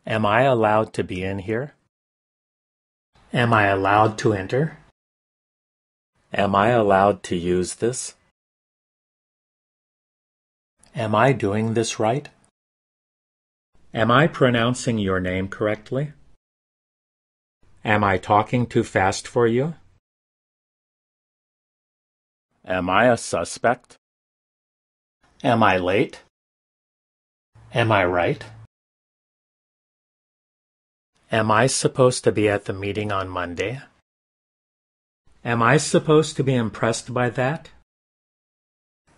Am I allowed to be in here? Am I allowed to enter? Am I allowed to use this? Am I doing this right? Am I pronouncing your name correctly? Am I talking too fast for you? Am I a suspect? Am I late? Am I right? Am I supposed to be at the meeting on Monday? Am I supposed to be impressed by that?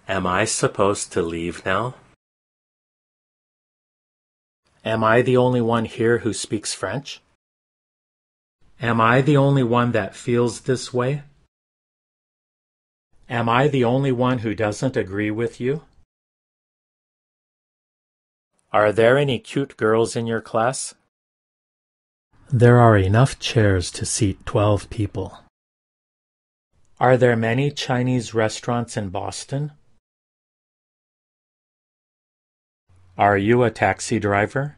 Am I supposed to leave now? Am I the only one here who speaks French? Am I the only one that feels this way? Am I the only one who doesn't agree with you? Are there any cute girls in your class? There are enough chairs to seat 12 people. Are there many Chinese restaurants in Boston? Are you a taxi driver?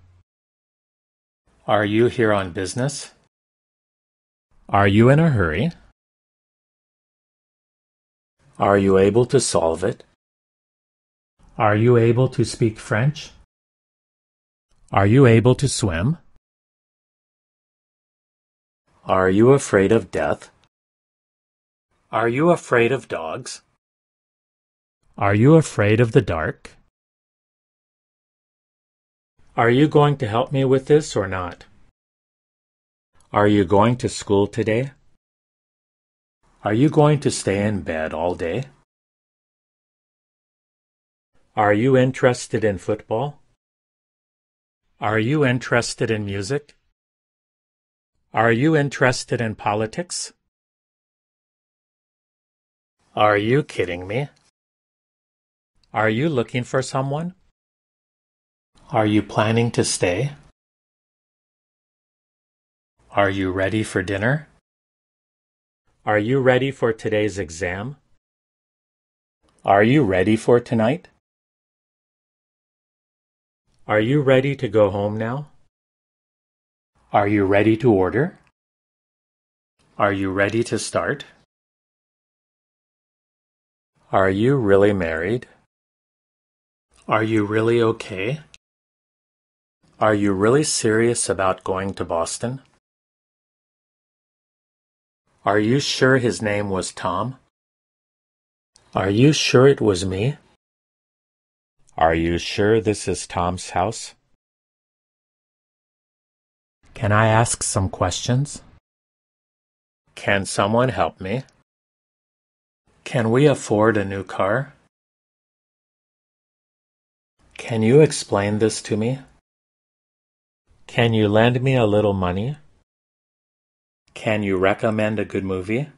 Are you here on business? Are you in a hurry? Are you able to solve it? Are you able to speak French? Are you able to swim? Are you afraid of death? Are you afraid of dogs? Are you afraid of the dark? Are you going to help me with this or not? Are you going to school today? Are you going to stay in bed all day? Are you interested in football? Are you interested in music? Are you interested in politics? Are you kidding me? Are you looking for someone? Are you planning to stay? Are you ready for dinner? Are you ready for today's exam? Are you ready for tonight? Are you ready to go home now? Are you ready to order? Are you ready to start? Are you really married? Are you really okay? Are you really serious about going to Boston? Are you sure his name was Tom? Are you sure it was me? Are you sure this is Tom's house? Can I ask some questions? Can someone help me? Can we afford a new car? Can you explain this to me? Can you lend me a little money? Can you recommend a good movie?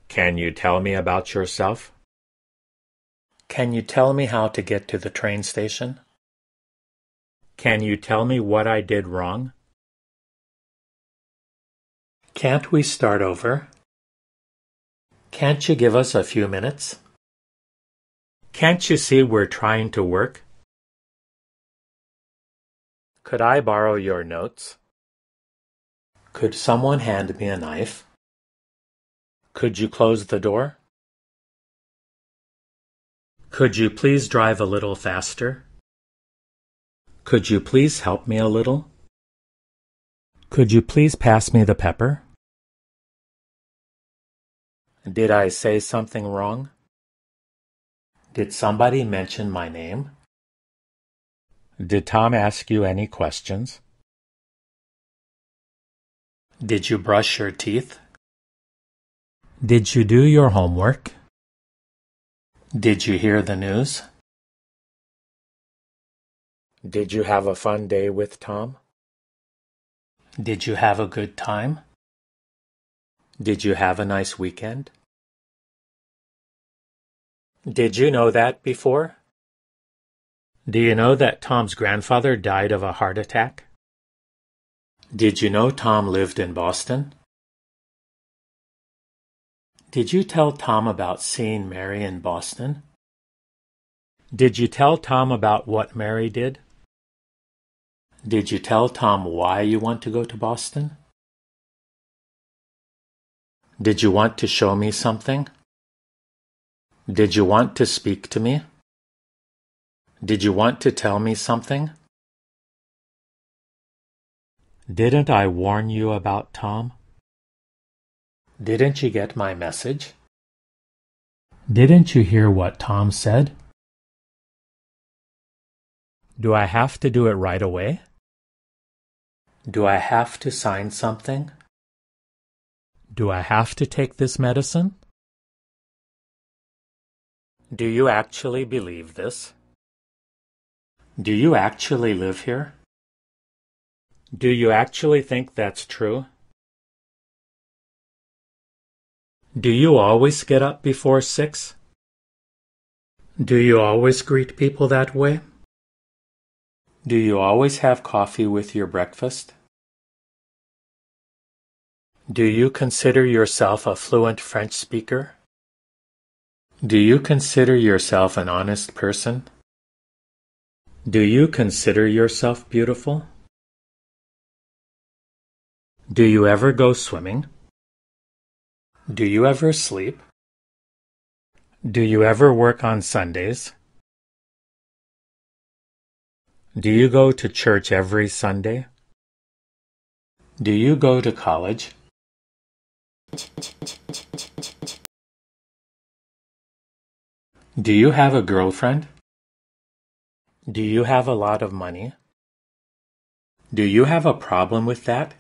Can you tell me about yourself? Can you tell me how to get to the train station? Can you tell me what I did wrong? Can't we start over? Can't you give us a few minutes? Can't you see we're trying to work? Could I borrow your notes? Could someone hand me a knife? Could you close the door? Could you please drive a little faster? Could you please help me a little? Could you please pass me the pepper? Did I say something wrong? Did somebody mention my name? Did Tom ask you any questions? Did you brush your teeth? Did you do your homework? Did you hear the news? Did you have a fun day with Tom? Did you have a good time? Did you have a nice weekend? Did you know that before? Do you know that Tom's grandfather died of a heart attack? Did you know Tom lived in Boston? Did you tell Tom about seeing Mary in Boston? Did you tell Tom about what Mary did? Did you tell Tom why you want to go to Boston? Did you want to show me something? Did you want to speak to me? Did you want to tell me something? Didn't I warn you about Tom? Didn't you get my message? Didn't you hear what Tom said? Do I have to do it right away? Do I have to sign something? Do I have to take this medicine? Do you actually believe this? Do you actually live here? Do you actually think that's true? Do you always get up before 6? Do you always greet people that way? Do you always have coffee with your breakfast? Do you consider yourself a fluent French speaker? Do you consider yourself an honest person? Do you consider yourself beautiful? Do you ever go swimming? Do you ever sleep? Do you ever work on Sundays? Do you go to church every Sunday? Do you go to college? Do you have a girlfriend? Do you have a lot of money? Do you have a problem with that?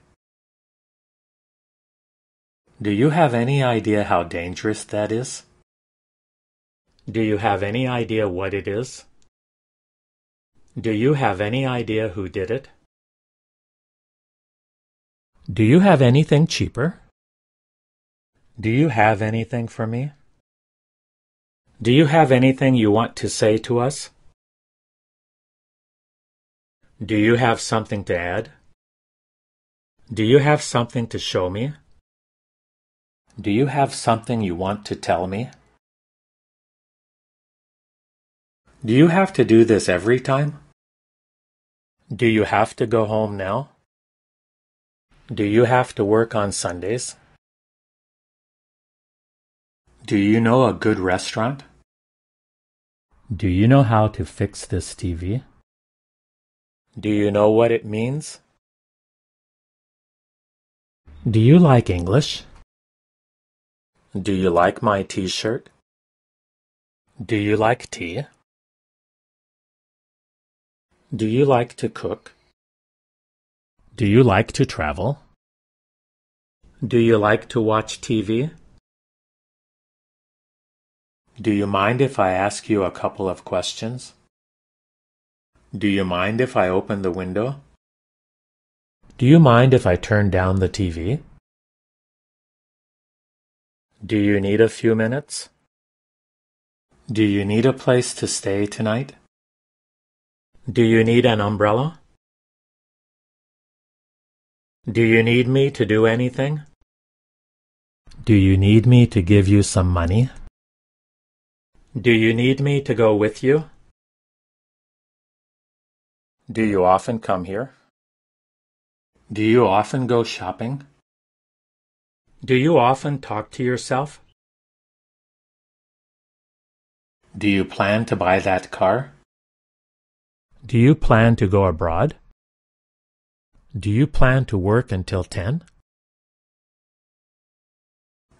Do you have any idea how dangerous that is? Do you have any idea what it is? Do you have any idea who did it? Do you have anything cheaper? Do you have anything for me? Do you have anything you want to say to us? Do you have something to add? Do you have something to show me? Do you have something you want to tell me? Do you have to do this every time? Do you have to go home now? Do you have to work on Sundays? Do you know a good restaurant? Do you know how to fix this TV? Do you know what it means? Do you like English? Do you like my t-shirt? Do you like tea? Do you like to cook? Do you like to travel? Do you like to watch TV? Do you mind if I ask you a couple of questions? Do you mind if I open the window? Do you mind if I turn down the TV? Do you need a few minutes? Do you need a place to stay tonight? Do you need an umbrella? Do you need me to do anything? Do you need me to give you some money? Do you need me to go with you? Do you often come here? Do you often go shopping? Do you often talk to yourself? Do you plan to buy that car? Do you plan to go abroad? Do you plan to work until 10?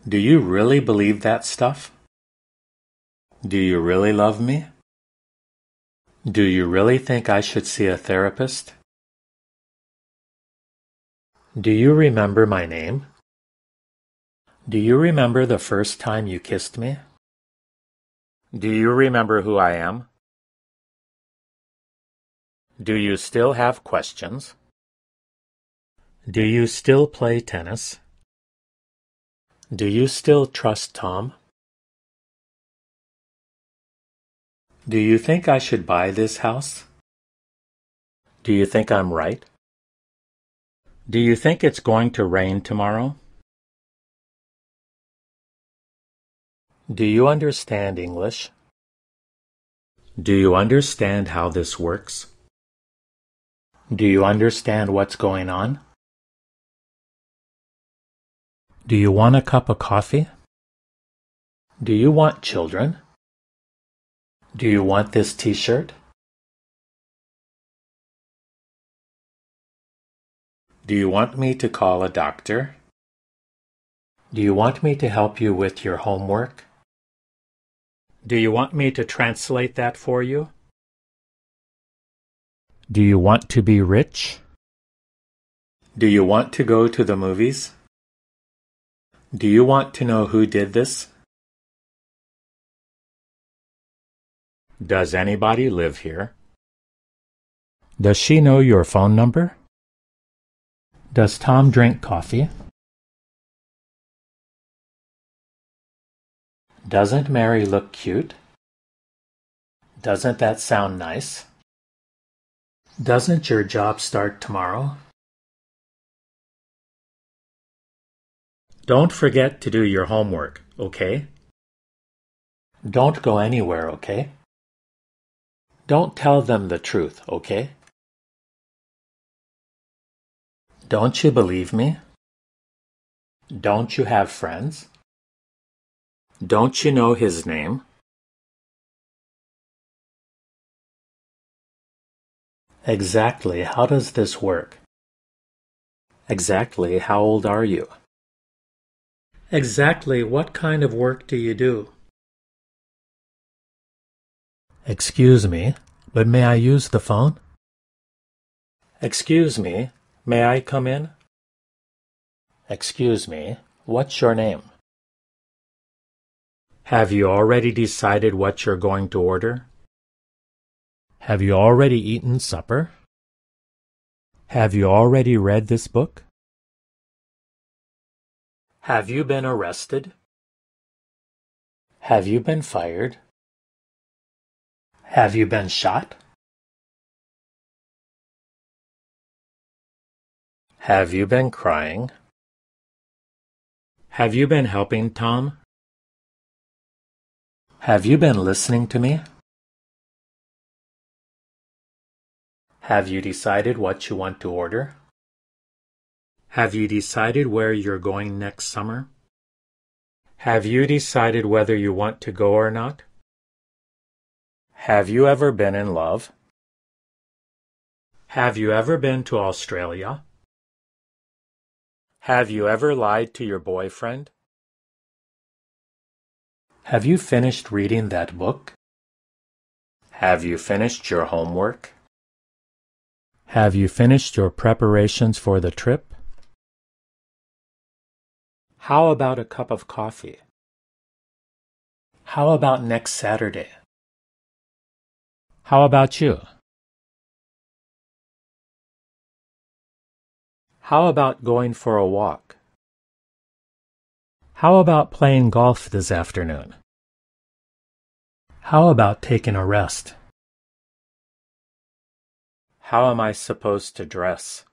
Do you really believe that stuff? Do you really love me? Do you really think I should see a therapist? Do you remember my name? Do you remember the first time you kissed me? Do you remember who I am? Do you still have questions? Do you still play tennis? Do you still trust Tom? Do you think I should buy this house? Do you think I'm right? Do you think it's going to rain tomorrow? Do you understand English? Do you understand how this works? Do you understand what's going on? Do you want a cup of coffee? Do you want children? Do you want this t-shirt? Do you want me to call a doctor? Do you want me to help you with your homework? Do you want me to translate that for you? Do you want to be rich? Do you want to go to the movies? Do you want to know who did this? Does anybody live here? Does she know your phone number? Does Tom drink coffee? Doesn't Mary look cute? Doesn't that sound nice? Doesn't your job start tomorrow? Don't forget to do your homework, okay? Don't go anywhere, okay? Don't tell them the truth, okay? Don't you believe me? Don't you have friends? Don't you know his name? Exactly, how does this work? Exactly, how old are you? Exactly, what kind of work do you do? Excuse me, but may I use the phone? Excuse me, may I come in? Excuse me, what's your name? Have you already decided what you're going to order? Have you already eaten supper? Have you already read this book? Have you been arrested? Have you been fired? Have you been shot? Have you been crying? Have you been helping Tom? Have you been listening to me? Have you decided what you want to order? Have you decided where you're going next summer? Have you decided whether you want to go or not? Have you ever been in love? Have you ever been to Australia? Have you ever lied to your boyfriend? Have you finished reading that book? Have you finished your homework? Have you finished your preparations for the trip? How about a cup of coffee? How about next Saturday? How about you? How about going for a walk? How about playing golf this afternoon? How about taking a rest? How am I supposed to dress?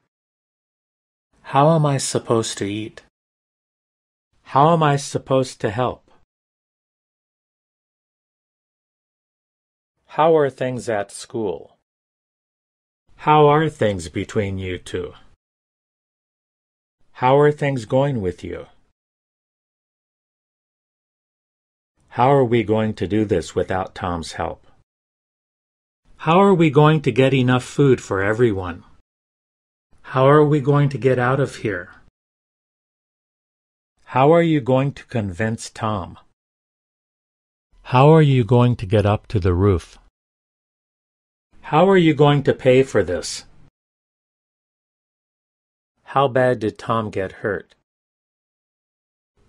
How am I supposed to eat? How am I supposed to help? How are things at school? How are things between you two? How are things going with you? How are we going to do this without Tom's help? How are we going to get enough food for everyone? How are we going to get out of here? How are you going to convince Tom? How are you going to get up to the roof? How are you going to pay for this? How bad did Tom get hurt?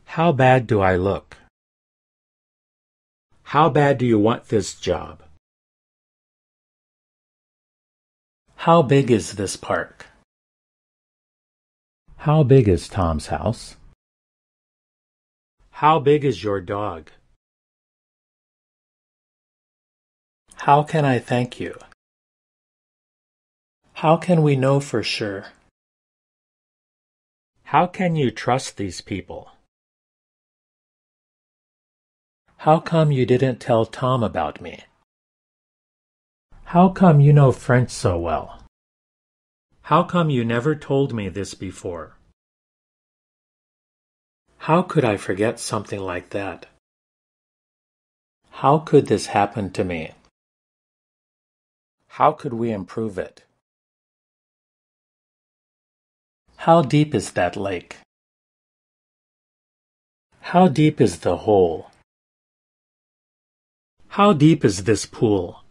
How bad do I look? How bad do you want this job? How big is this park? How big is Tom's house? How big is your dog? How can I thank you? How can we know for sure? How can you trust these people? How come you didn't tell Tom about me? How come you know French so well? How come you never told me this before? How could I forget something like that? How could this happen to me? How could we improve it? How deep is that lake? How deep is the hole? How deep is this pool?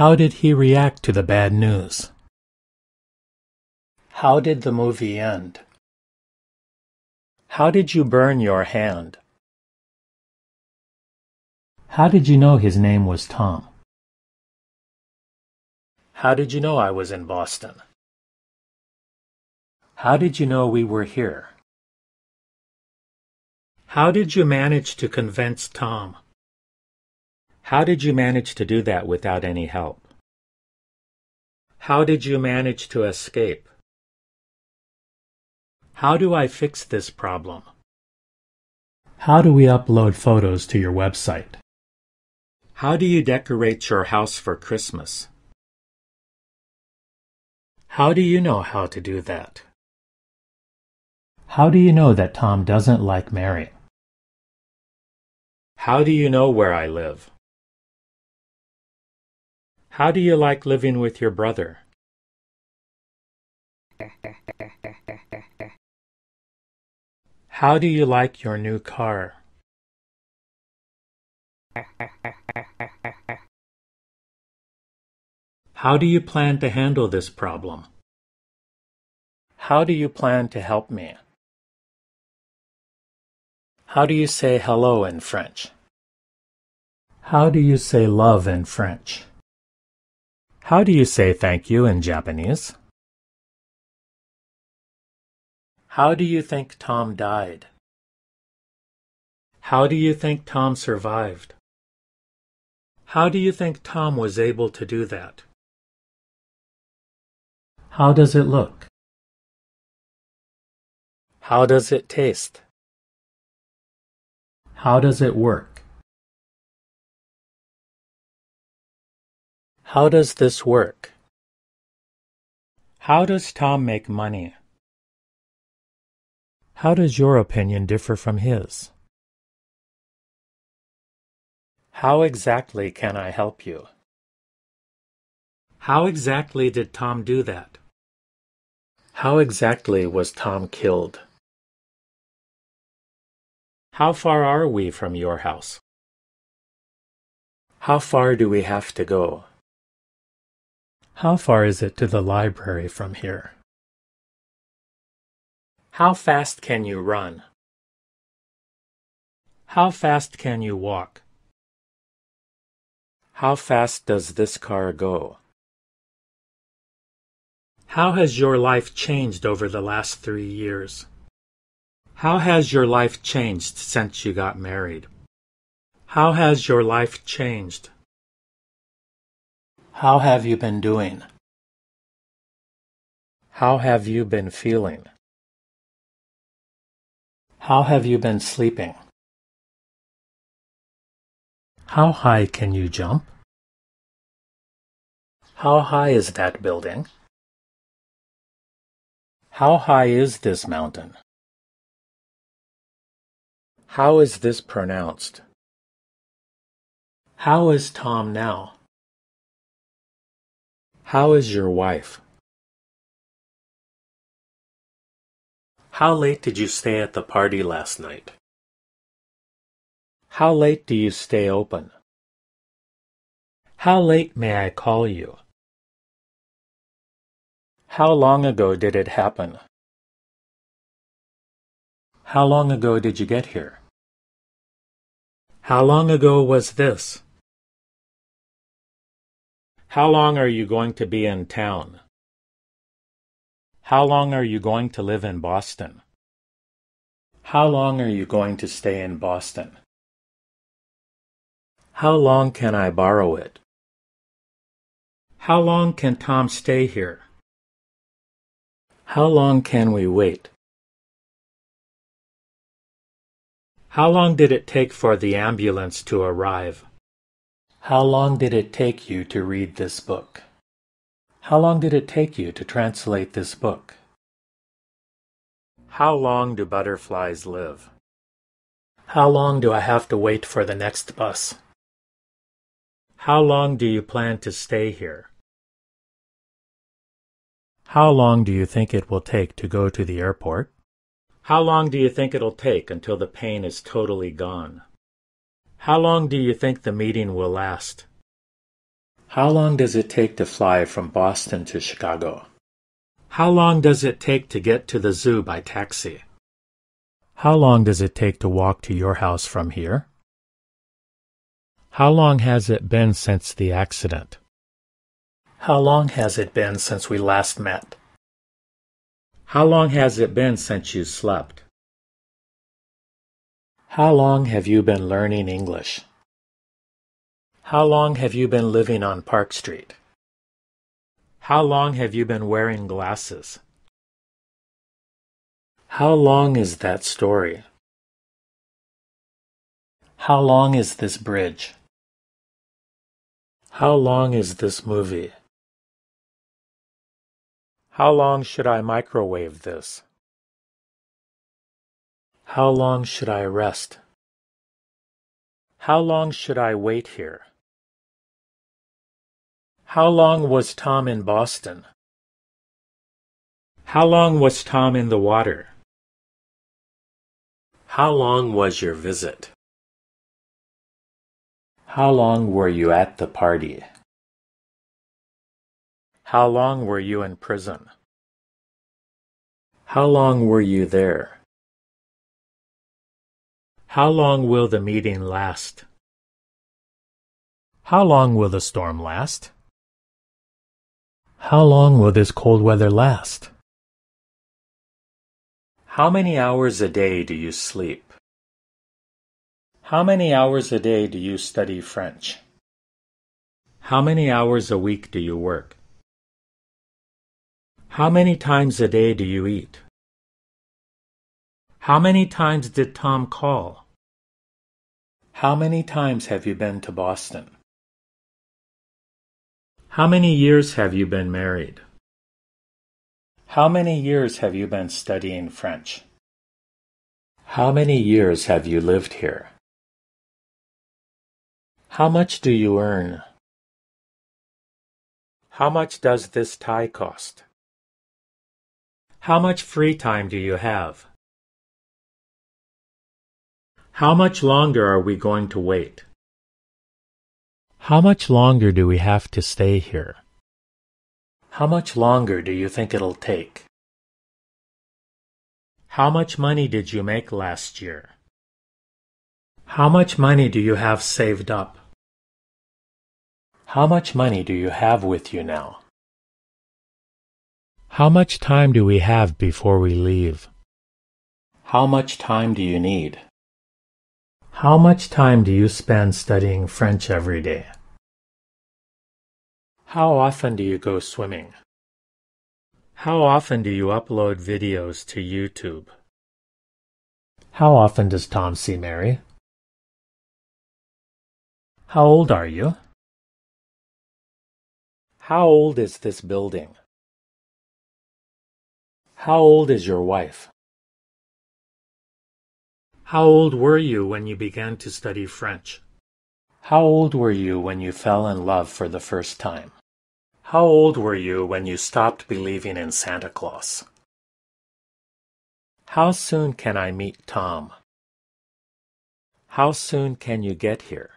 How did he react to the bad news? How did the movie end? How did you burn your hand? How did you know his name was Tom? How did you know I was in Boston? How did you know we were here? How did you manage to convince Tom? How did you manage to do that without any help? How did you manage to escape? How do I fix this problem? How do we upload photos to your website? How do you decorate your house for Christmas? How do you know how to do that? How do you know that Tom doesn't like Mary? How do you know where I live? How do you like living with your brother? How do you like your new car? How do you plan to handle this problem? How do you plan to help me? How do you say hello in French? How do you say love in French? How do you say thank you in Japanese? How do you think Tom died? How do you think Tom survived? How do you think Tom was able to do that? How does it look? How does it taste? How does it work? How does this work? How does Tom make money? How does your opinion differ from his? How exactly can I help you? How exactly did Tom do that? How exactly was Tom killed? How far are we from your house? How far do we have to go? How far is it to the library from here? How fast can you run? How fast can you walk? How fast does this car go? How has your life changed over the last 3 years? How has your life changed since you got married? How has your life changed? How have you been doing? How have you been feeling? How have you been sleeping? How high can you jump? How high is that building? How high is this mountain? How is this pronounced? How is Tom now? How is your wife? How late did you stay at the party last night? How late do you stay open? How late may I call you? How long ago did it happen? How long ago did you get here? How long ago was this? How long are you going to be in town? How long are you going to live in Boston? How long are you going to stay in Boston? How long can I borrow it? How long can Tom stay here? How long can we wait? How long did it take for the ambulance to arrive? How long did it take you to read this book? How long did it take you to translate this book? How long do butterflies live? How long do I have to wait for the next bus? How long do you plan to stay here? How long do you think it will take to go to the airport? How long do you think it'll take until the pain is totally gone? How long do you think the meeting will last? How long does it take to fly from Boston to Chicago? How long does it take to get to the zoo by taxi? How long does it take to walk to your house from here? How long has it been since the accident? How long has it been since we last met? How long has it been since you slept? How long have you been learning English? How long have you been living on Park Street? How long have you been wearing glasses? How long is that story? How long is this bridge? How long is this movie? How long should I microwave this? How long should I rest? How long should I wait here? How long was Tom in Boston? How long was Tom in the water? How long was your visit? How long were you at the party? How long were you in prison? How long were you there? How long will the meeting last? How long will the storm last? How long will this cold weather last? How many hours a day do you sleep? How many hours a day do you study French? How many hours a week do you work? How many times a day do you eat? How many times did Tom call? How many times have you been to Boston? How many years have you been married? How many years have you been studying French? How many years have you lived here? How much do you earn? How much does this tie cost? How much free time do you have? How much longer are we going to wait? How much longer do we have to stay here? How much longer do you think it'll take? How much money did you make last year? How much money do you have saved up? How much money do you have with you now? How much time do we have before we leave? How much time do you need? How much time do you spend studying French every day? How often do you go swimming? How often do you upload videos to YouTube? How often does Tom see Mary? How old are you? How old is this building? How old is your wife? How old were you when you began to study French? How old were you when you fell in love for the first time? How old were you when you stopped believing in Santa Claus? How soon can I meet Tom? How soon can you get here?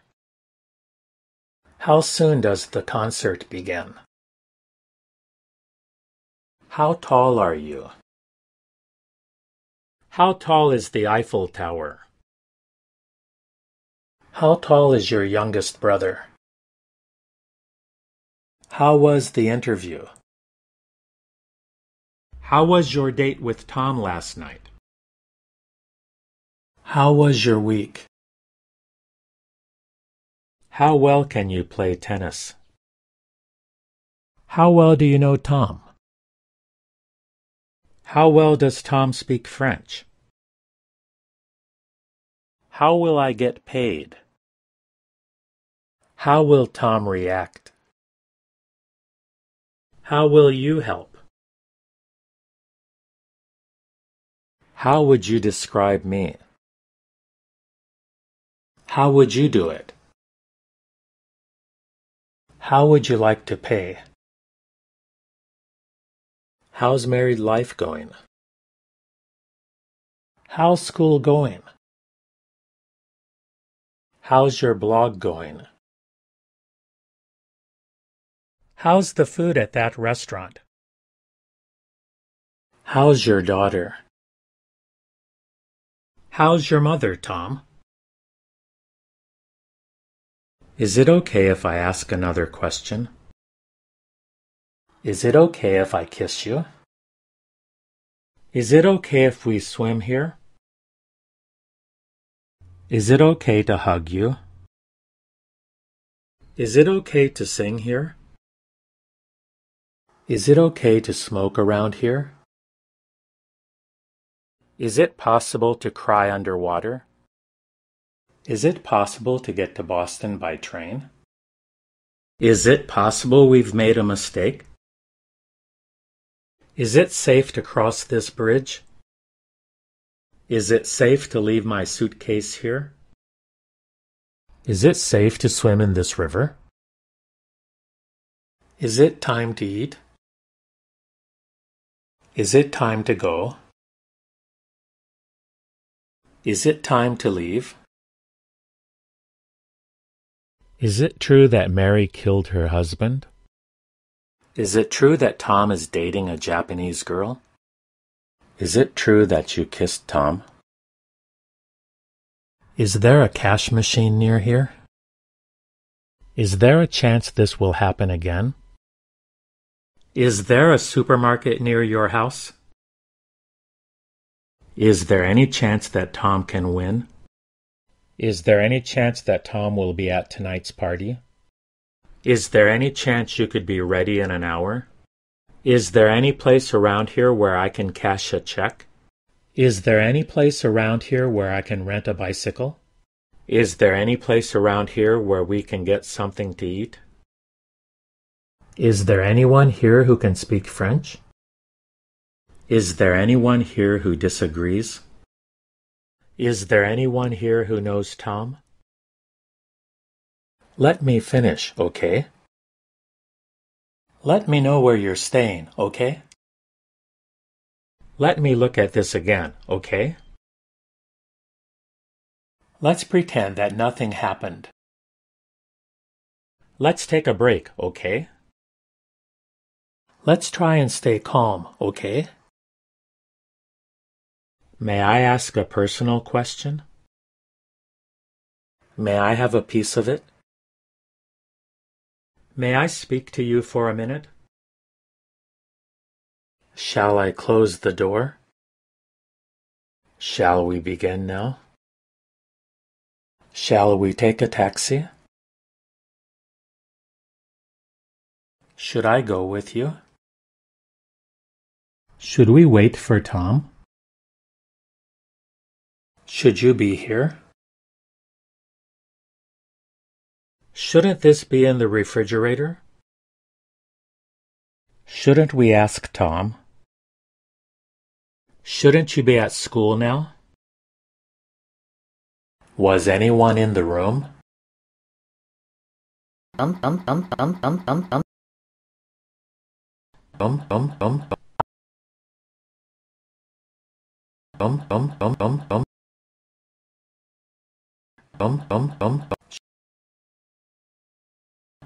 How soon does the concert begin? How tall are you? How tall is the Eiffel Tower? How tall is your youngest brother? How was the interview? How was your date with Tom last night? How was your week? How well can you play tennis? How well do you know Tom? How well does Tom speak French? How will I get paid? How will Tom react? How will you help? How would you describe me? How would you do it? How would you like to pay? How's married life going? How's school going? How's your blog going? How's the food at that restaurant? How's your daughter? How's your mother, Tom? Is it okay if I ask another question? Is it okay if I kiss you? Is it okay if we swim here? Is it okay to hug you? Is it okay to sing here? Is it okay to smoke around here? Is it possible to cry underwater? Is it possible to get to Boston by train? Is it possible we've made a mistake? Is it safe to cross this bridge? Is it safe to leave my suitcase here? Is it safe to swim in this river? Is it time to eat? Is it time to go? Is it time to leave? Is it true that Mary killed her husband? Is it true that Tom is dating a Japanese girl? Is it true that you kissed Tom? Is there a cash machine near here? Is there a chance this will happen again? Is there a supermarket near your house? Is there any chance that Tom can win? Is there any chance that Tom will be at tonight's party? Is there any chance you could be ready in an hour? Is there any place around here where I can cash a check? Is there any place around here where I can rent a bicycle? Is there any place around here where we can get something to eat? Is there anyone here who can speak French? Is there anyone here who disagrees? Is there anyone here who knows Tom? Let me finish, okay? Let me know where you're staying, okay? Let me look at this again, okay? Let's pretend that nothing happened. Let's take a break, okay? Let's try and stay calm, okay? May I ask a personal question? May I have a piece of it? May I speak to you for a minute? Shall I close the door? Shall we begin now? Shall we take a taxi? Should I go with you? Should we wait for Tom? Should you be here? Shouldn't this be in the refrigerator? Shouldn't we ask Tom? Shouldn't you be at school now? Was anyone in the room? Um, um, um, um, um, um, um. Um, um, um, um,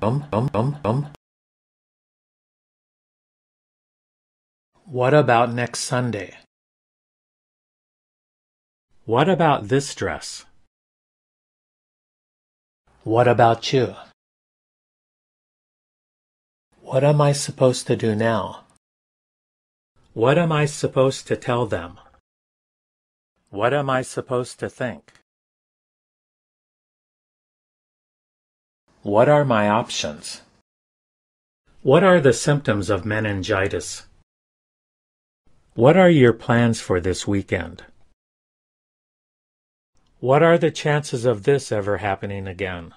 um, um, um, um. What about next Sunday? What about this dress? What about you? What am I supposed to do now? What am I supposed to tell them? What am I supposed to think? What are my options? What are the symptoms of meningitis? What are your plans for this weekend? What are the chances of this ever happening again?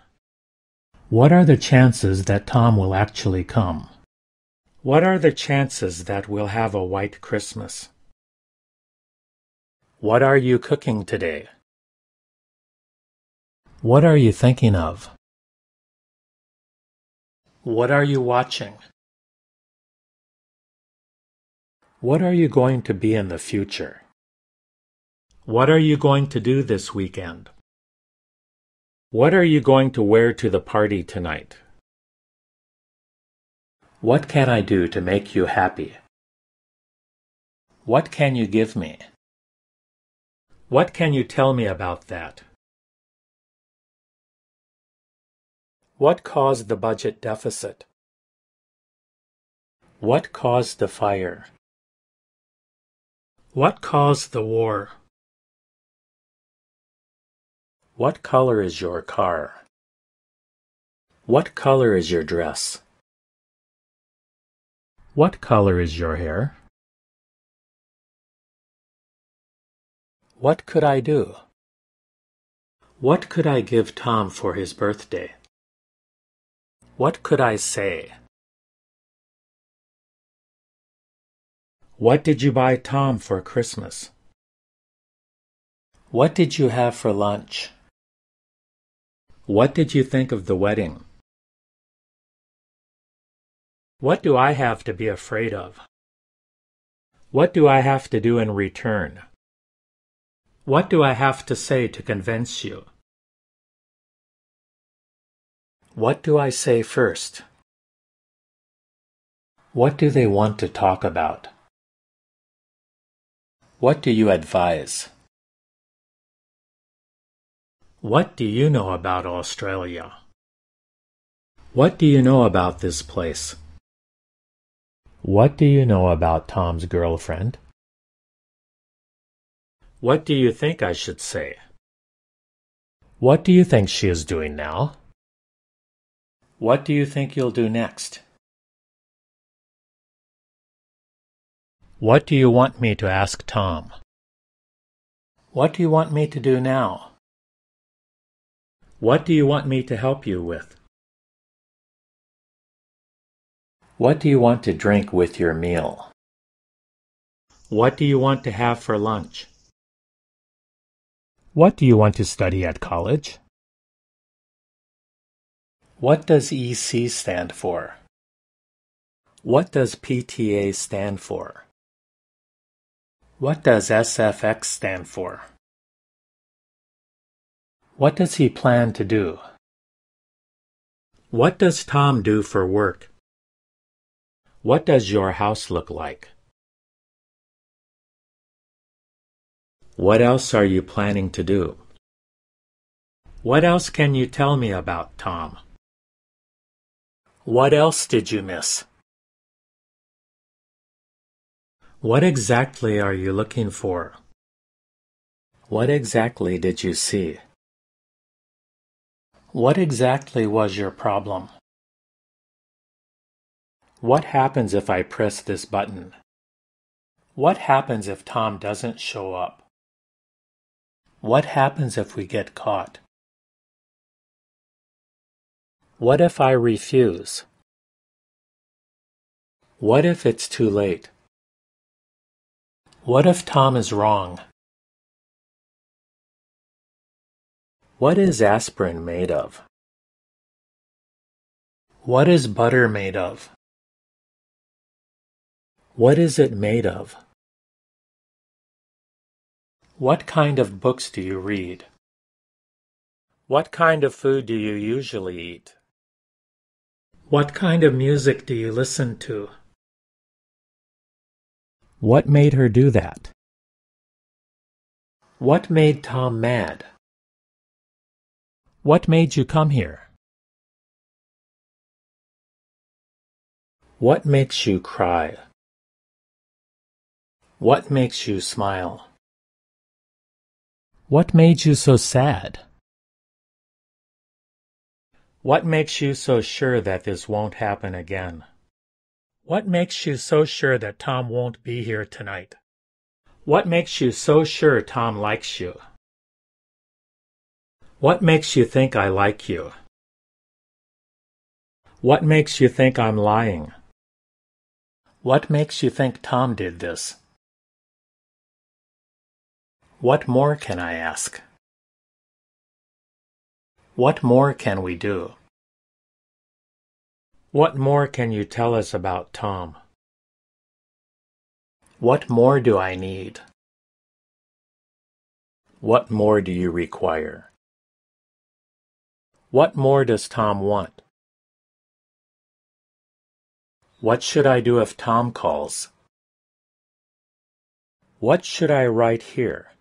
What are the chances that Tom will actually come? What are the chances that we'll have a white Christmas? What are you cooking today? What are you thinking of? What are you watching? What are you going to be in the future? What are you going to do this weekend? What are you going to wear to the party tonight? What can I do to make you happy? What can you give me? What can you tell me about that? What caused the budget deficit? What caused the fire? What caused the war? What color is your car? What color is your dress? What color is your hair? What could I do? What could I give Tom for his birthday? What could I say? What did you buy Tom for Christmas? What did you have for lunch? What did you think of the wedding? What do I have to be afraid of? What do I have to do in return? What do I have to say to convince you? What do I say first? What do they want to talk about? What do you advise? What do you know about Australia? What do you know about this place? What do you know about Tom's girlfriend? What do you think I should say? What do you think she is doing now? What do you think you'll do next? What do you want me to ask Tom? What do you want me to do now? What do you want me to help you with? What do you want to drink with your meal? What do you want to have for lunch? What do you want to study at college? What does EC stand for? What does PTA stand for? What does SFX stand for? What does he plan to do? What does Tom do for work? What does your house look like? What else are you planning to do? What else can you tell me about Tom? What else did you miss? What exactly are you looking for? What exactly did you see? What exactly was your problem? What happens if I press this button? What happens if Tom doesn't show up? What happens if we get caught? What if I refuse? What if it's too late? What if Tom is wrong? What is aspirin made of? What is butter made of? What is it made of? What kind of books do you read? What kind of food do you usually eat? What kind of music do you listen to? What made her do that? What made Tom mad? What made you come here? What makes you cry? What makes you smile? What made you so sad? What makes you so sure that this won't happen again? What makes you so sure that Tom won't be here tonight? What makes you so sure Tom likes you? What makes you think I like you? What makes you think I'm lying? What makes you think Tom did this? What more can I ask? What more can we do? What more can you tell us about Tom? What more do I need? What more do you require? What more does Tom want? What should I do if Tom calls? What should I write here?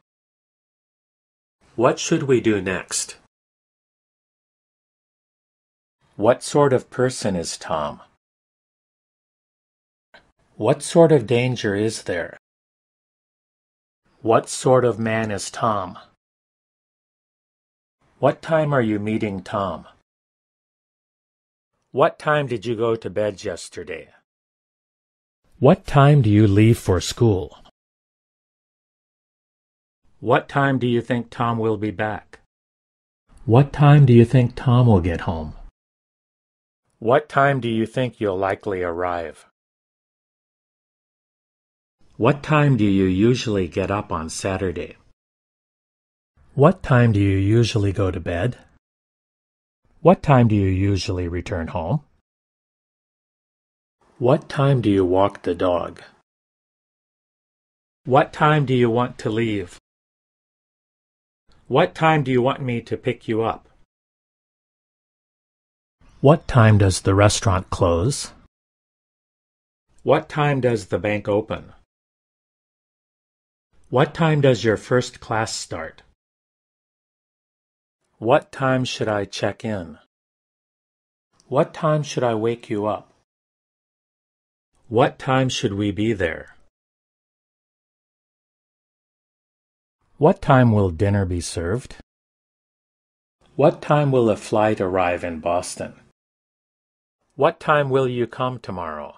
What should we do next? What sort of person is Tom? What sort of danger is there? What sort of man is Tom? What time are you meeting Tom? What time did you go to bed yesterday? What time do you leave for school? What time do you think Tom will be back? What time do you think Tom will get home? What time do you think you'll likely arrive? What time do you usually get up on Saturday? What time do you usually go to bed? What time do you usually return home? What time do you walk the dog? What time do you want to leave? What time do you want me to pick you up? What time does the restaurant close? What time does the bank open? What time does your first class start? What time should I check in? What time should I wake you up? What time should we be there? What time will dinner be served? What time will a flight arrive in Boston? What time will you come tomorrow?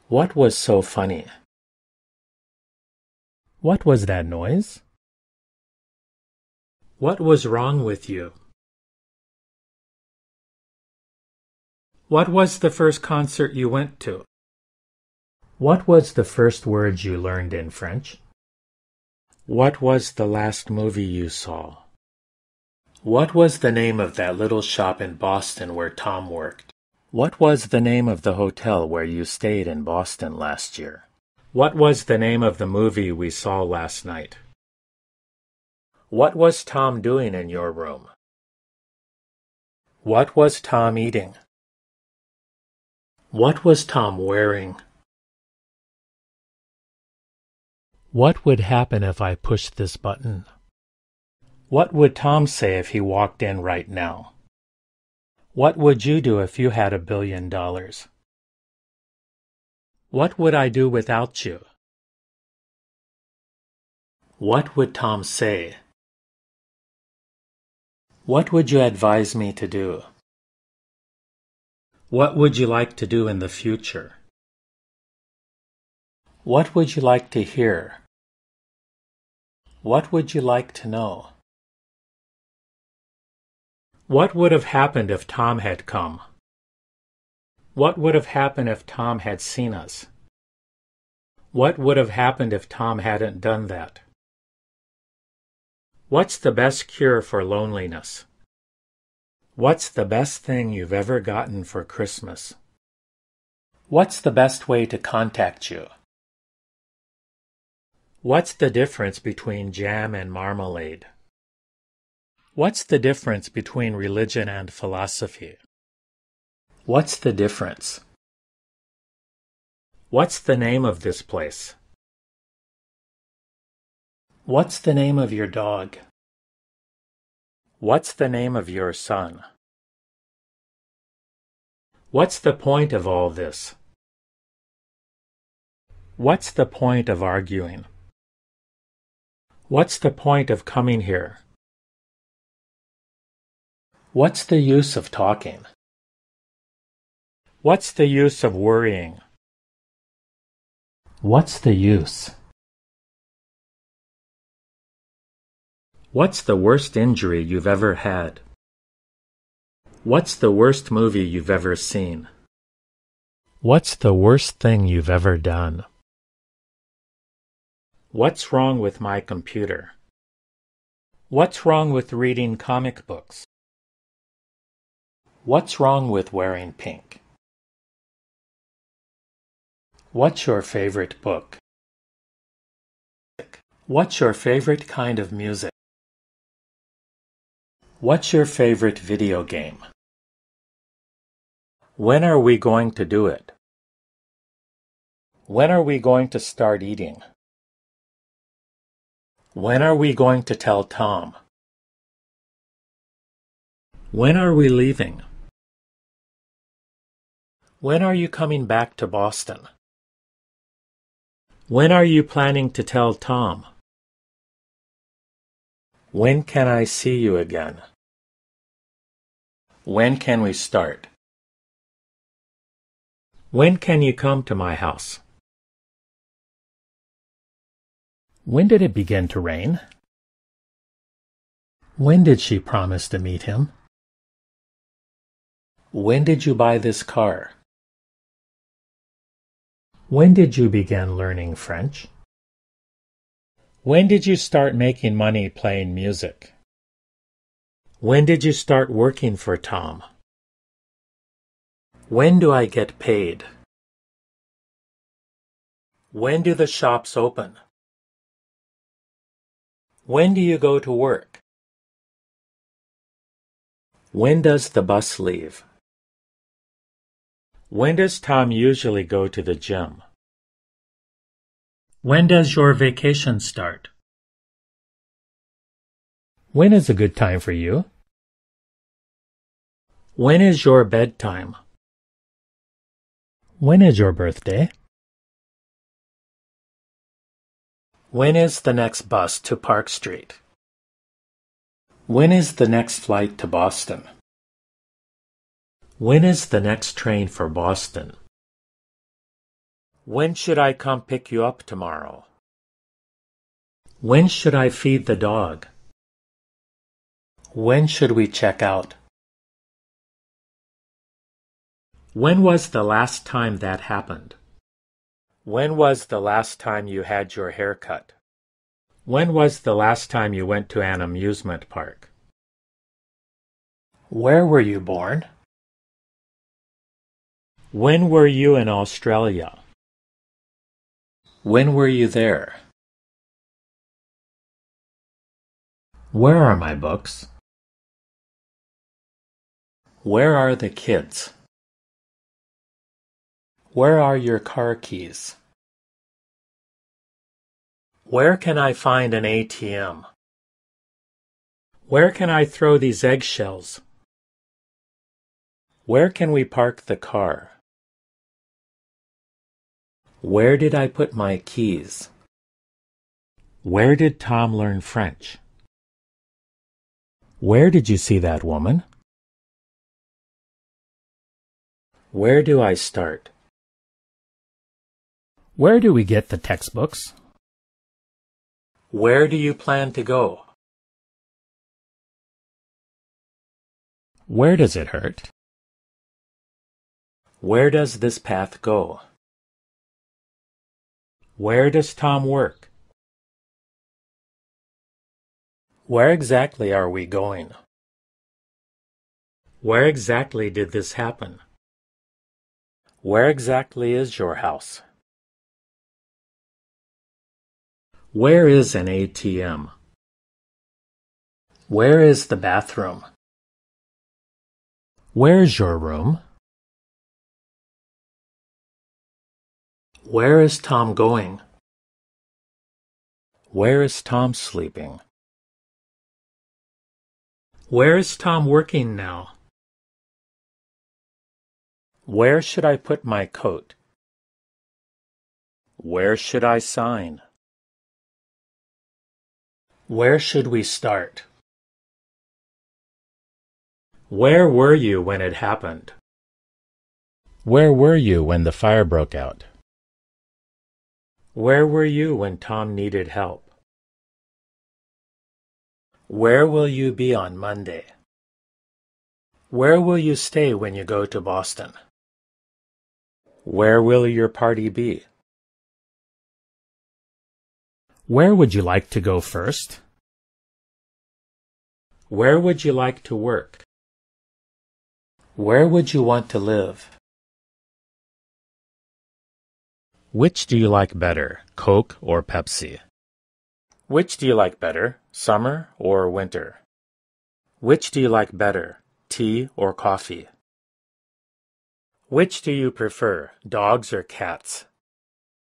What was so funny? What was that noise? What was wrong with you? What was the first concert you went to? What was the first word you learned in French? What was the last movie you saw? What was the name of that little shop in Boston where Tom worked? What was the name of the hotel where you stayed in Boston last year? What was the name of the movie we saw last night? What was Tom doing in your room? What was Tom eating? What was Tom wearing? What would happen if I pushed this button? What would Tom say if he walked in right now? What would you do if you had $1 billion? What would I do without you? What would Tom say? What would you advise me to do? What would you like to do in the future? What would you like to hear? What would you like to know? What would have happened if Tom had come? What would have happened if Tom had seen us? What would have happened if Tom hadn't done that? What's the best cure for loneliness? What's the best thing you've ever gotten for Christmas? What's the best way to contact you? What's the difference between jam and marmalade? What's the difference between religion and philosophy? What's the difference? What's the name of this place? What's the name of your dog? What's the name of your son? What's the point of all this? What's the point of arguing? What's the point of coming here? What's the use of talking? What's the use of worrying? What's the use? What's the worst injury you've ever had? What's the worst movie you've ever seen? What's the worst thing you've ever done? What's wrong with my computer? What's wrong with reading comic books? What's wrong with wearing pink? What's your favorite book? What's your favorite kind of music? What's your favorite video game? When are we going to do it? When are we going to start eating? When are we going to tell Tom? When are we leaving? When are you coming back to Boston? When are you planning to tell Tom? When can I see you again? When can we start? When can you come to my house? When did it begin to rain? When did she promise to meet him? When did you buy this car? When did you begin learning French? When did you start making money playing music? When did you start working for Tom? When do I get paid? When do the shops open? When do you go to work? When does the bus leave? When does Tom usually go to the gym? When does your vacation start? When is a good time for you? When is your bedtime? When is your birthday? When is the next bus to Park Street? When is the next flight to Boston? When is the next train for Boston? When should I come pick you up tomorrow? When should I feed the dog? When should we check out? When was the last time that happened? When was the last time you had your hair cut? When was the last time you went to an amusement park? Where were you born? When were you in Australia? When were you there? Where are my books? Where are the kids? Where are your car keys? Where can I find an ATM? Where can I throw these eggshells? Where can we park the car? Where did I put my keys? Where did Tom learn French? Where did you see that woman? Where do I start? Where do we get the textbooks? Where do you plan to go? Where does it hurt? Where does this path go? Where does Tom work? Where exactly are we going? Where exactly did this happen? Where exactly is your house? Where is an ATM? Where is the bathroom? Where's your room? Where is Tom going? Where is Tom sleeping? Where is Tom working now? Where should I put my coat? Where should I sign? Where should we start? Where were you when it happened? Where were you when the fire broke out? Where were you when Tom needed help? Where will you be on Monday? Where will you stay when you go to Boston? Where will your party be? Where would you like to go first? Where would you like to work? Where would you want to live? Which do you like better, Coke or Pepsi? Which do you like better, summer or winter? Which do you like better, tea or coffee? Which do you prefer, dogs or cats?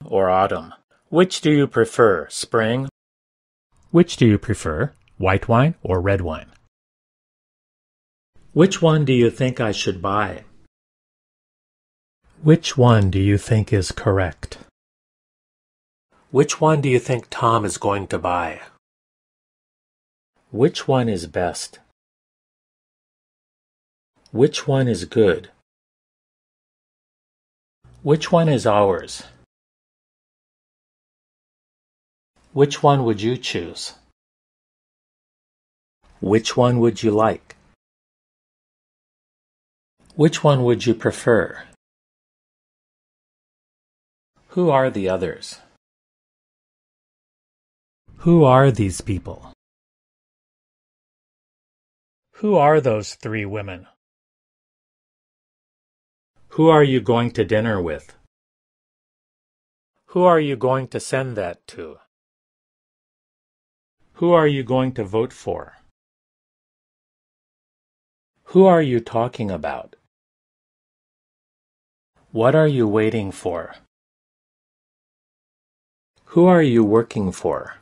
Or autumn? Which do you prefer, spring? Which do you prefer, white wine or red wine? Which one do you think I should buy? Which one do you think is correct? Which one do you think Tom is going to buy? Which one is best? Which one is good? Which one is ours? Which one would you choose? Which one would you like? Which one would you prefer? Who are the others? Who are these people? Who are those three women? Who are you going to dinner with? Who are you going to send that to? Who are you going to vote for? Who are you talking about? What are you waiting for? Who are you working for?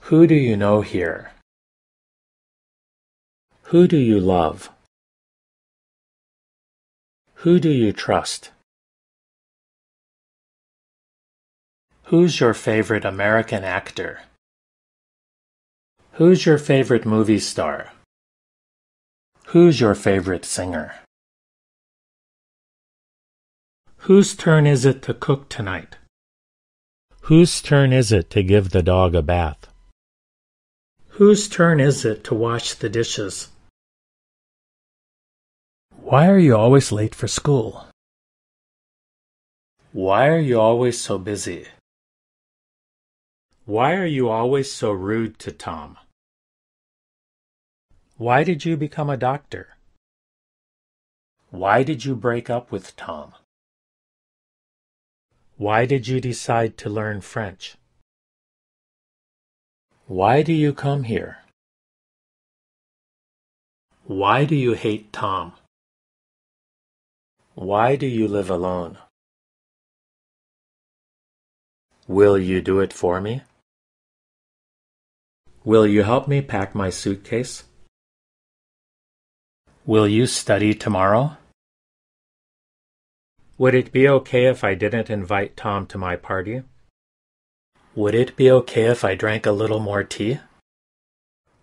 Who do you know here? Who do you love? Who do you trust? Who's your favorite American actor? Who's your favorite movie star? Who's your favorite singer? Whose turn is it to cook tonight? Whose turn is it to give the dog a bath? Whose turn is it to wash the dishes? Why are you always late for school? Why are you always so busy? Why are you always so rude to Tom? Why did you become a doctor? Why did you break up with Tom? Why did you decide to learn French? Why do you come here? Why do you hate Tom? Why do you live alone? Will you do it for me? Will you help me pack my suitcase? Will you study tomorrow? Would it be okay if I didn't invite Tom to my party? Would it be okay if I drank a little more tea?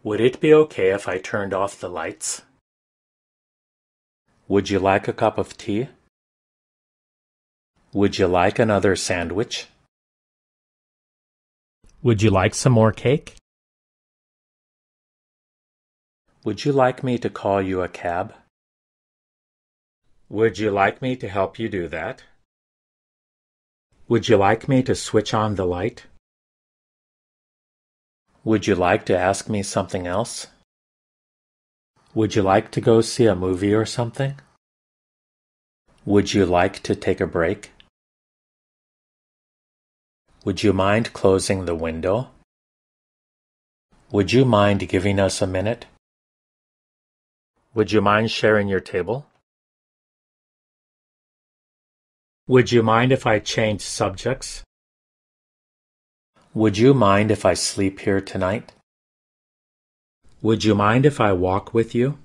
Would it be okay if I turned off the lights? Would you like a cup of tea? Would you like another sandwich? Would you like some more cake? Would you like me to call you a cab? Would you like me to help you do that? Would you like me to switch on the light? Would you like to ask me something else? Would you like to go see a movie or something? Would you like to take a break? Would you mind closing the window? Would you mind giving us a minute? Would you mind sharing your table? Would you mind if I change subjects? Would you mind if I sleep here tonight? Would you mind if I walk with you?